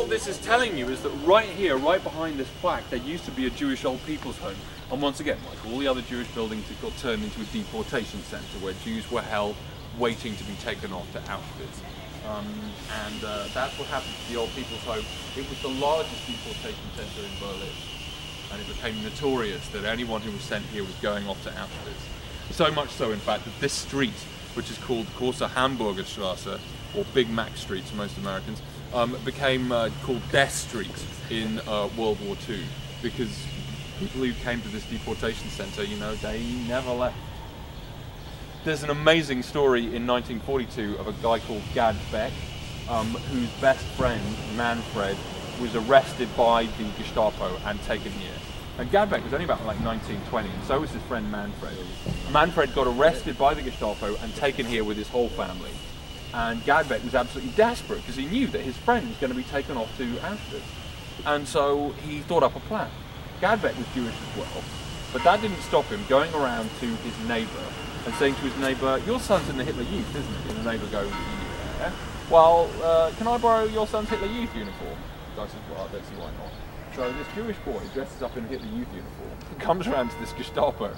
what this is telling you is that right here, right behind this plaque, there used to be a Jewish old people's home. And once again, like all the other Jewish buildings, it got turned into a deportation centre where Jews were held waiting to be taken off to Auschwitz. That's what happened to the old people's home. It was the largest deportation centre in Berlin. And it became notorious that anyone who was sent here was going off to Auschwitz. So much so, in fact, that this street, which is called Große Hamburger Straße, or Big Mac Street to most Americans, became called Death Street in World War II, because people who came to this deportation centre, you know, they never left. There's an amazing story in 1942 of a guy called Gad Beck, whose best friend, Manfred, was arrested by the Gestapo and taken here. And Gad Beck was only about like 19, 20, and so was his friend Manfred. Manfred got arrested by the Gestapo and taken here with his whole family. And Gad Beck was absolutely desperate because he knew that his friend was going to be taken off to Auschwitz. And so he thought up a plan. Gad Beck was Jewish as well, but that didn't stop him going around to his neighbour and saying to his neighbour, "Your son's in the Hitler Youth, isn't he?" And the neighbour goes, "Yeah. Well, can I borrow your son's Hitler Youth uniform?" The guy says, "Well, I don't see why not." So this Jewish boy dresses up in a Hitler Youth uniform, comes around to this Gestapo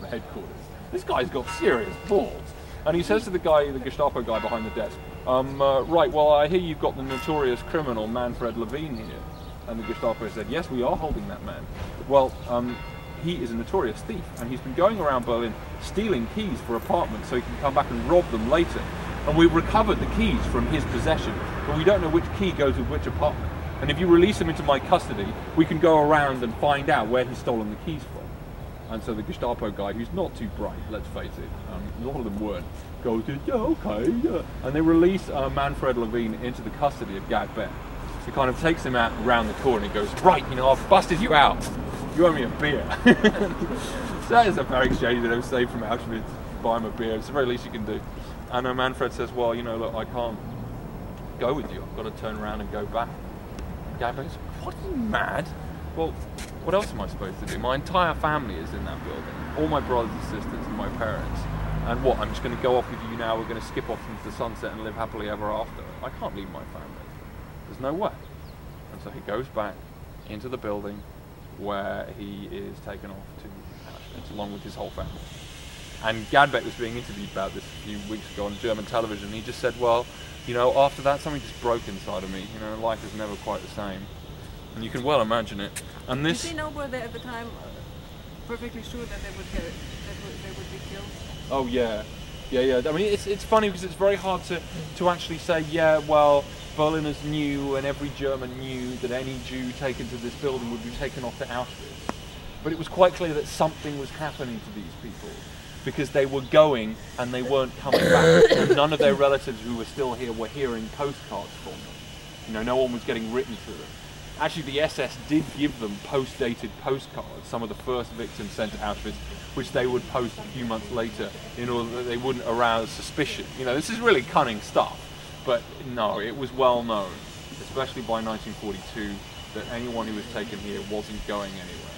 headquarters. This guy's got serious balls. And he says to the guy, the Gestapo guy behind the desk, "Right, well, I hear you've got the notorious criminal Manfred Levine here." And the Gestapo said, "Yes, we are holding that man. Well, he is a notorious thief, and he's been going around Berlin stealing keys for apartments so he can come back and rob them later. And we've recovered the keys from his possession, but we don't know which key goes with which apartment. And if you release him into my custody, we can go around and find out where he's stolen the keys from." And so the Gestapo guy, who's not too bright, let's face it, a lot of them weren't, goes, "Yeah, okay, yeah." And they release Manfred Levine into the custody of Gad Beck. He kind of takes him out around the corner and goes, "Right, you know, I've busted you out. You owe me a beer." So that is a fair exchange, you know, saved from Auschwitz, buy him a beer. It's the very least you can do. And Manfred says, "Well, you know, look, I can't go with you. I've got to turn around and go back." Gad Beck says, "What, are you mad? Well, what else am I supposed to do? My entire family is in that building. All my brothers and sisters and my parents. And what, I'm just going to go off with you now, we're going to skip off into the sunset and live happily ever after? I can't leave my family. There's no way." And so he goes back into the building where he is taken off to Auschwitz along with his whole family. And Gad Beck was being interviewed about this a few weeks ago on German television. He just said, "Well, you know, after that something just broke inside of me. You know, life is never quite the same." And you can well imagine it. And this... Did they know, were they at the time perfectly sure that they would be killed? Oh yeah. Yeah. I mean, it's funny because it's very hard to actually say, yeah, well, Berliners knew and every German knew that any Jew taken to this building would be taken off to Auschwitz. But it was quite clear that something was happening to these people because they were going and they weren't coming back. And none of their relatives who were still here were hearing postcards from them. You know, no one was getting written to them. Actually, the SS did give them post-dated postcards, some of the first victims sent to Auschwitz, which they would post a few months later in order that they wouldn't arouse suspicion. You know, this is really cunning stuff. But no, it was well known, especially by 1942, that anyone who was taken here wasn't going anywhere.